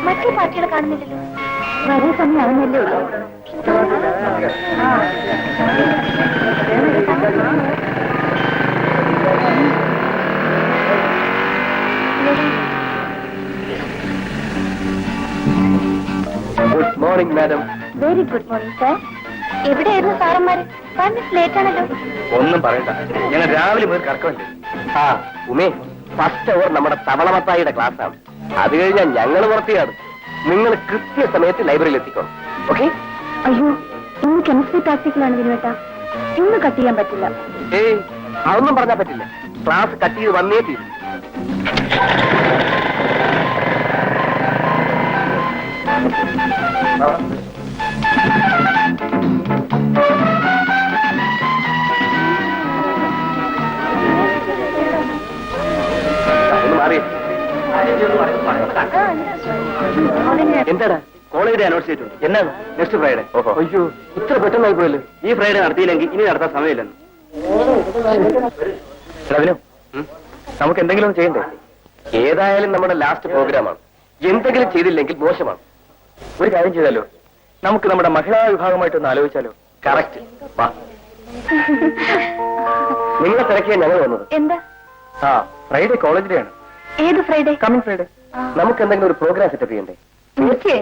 മറ്റേ പാർട്ടികളെ കാണുന്നില്ലല്ലോ. വരാൻ സമയമാകുന്നല്ലേ ഉള്ളൂ. Good morning madam. Very good morning sir. എവിടെയായിരുന്നു സാറന്മാര്? 5 minutes ലേറ്റ് ആണല്ലോ. ഒന്നും പറയണ്ട, ഞങ്ങൾ രാവിലെ മുതൽ കറക്കമല്ലേ. ആ ഉമേ, ഫസ്റ്റ് അവർ നമ്മുടെ തവളമത്തായിയുടെ ക്ലാസ്സാണ്. അത് കഴിഞ്ഞാൽ ഞങ്ങൾ പുറത്തിയാണ്. നിങ്ങൾ കൃത്യസമയത്ത് ലൈബ്രറിയിൽ എത്തിക്കണം. ഓക്കെ? അയ്യോ, ഇന്ന് കെമിസ്ട്രി പ്രാക്ടിക്കലാണ് വിനുവേട്ടാ. ഇന്ന് കട്ട് ചെയ്യാൻ പറ്റില്ല. ഏയ്, അതൊന്നും പറഞ്ഞാൽ പറ്റില്ല. ക്ലാസ് കട്ട് ചെയ്ത് വന്നേ തീരും. എന്താടാ കോളേജിൽ അനൗൺസ് ചെയ്തിട്ടുണ്ട്? എന്നാണ്? Next Friday. അയ്യോ, ഇത്ര പെട്ടെന്നായി പോയല്ലോ. ഈ ഫ്രൈഡേ നടത്തിയില്ലെങ്കിൽ ഇനി നടത്താൻ സമയമില്ലെന്ന്. നമുക്ക് എന്തെങ്കിലും ഒന്ന് ചെയ്യണ്ടേ? ഏതായാലും നമ്മുടെ ലാസ്റ്റ് പ്രോഗ്രാമാണ്. എന്തെങ്കിലും ചെയ്തില്ലെങ്കിൽ മോശമാണ്. ഒരു കാര്യം ചെയ്താലോ, നമുക്ക് നമ്മുടെ മഹിളാ വിഭാഗമായിട്ടൊന്ന് ആലോചിച്ചാലോ? കറക്റ്റ്. വാ, നിങ്ങളെ തിരക്കിയാൻ ഞങ്ങൾ വന്നത്. എന്താ? ആ, ഫ്രൈഡേ കോളേജിലെയാണ്. ഏത് ഫ്രൈഡേ? Coming Friday. നമുക്ക് എന്തെങ്കിലും ഒരു പ്രോഗ്രാം സെറ്റപ്പ് ചെയ്യണ്ടേ? തീർച്ചയായും.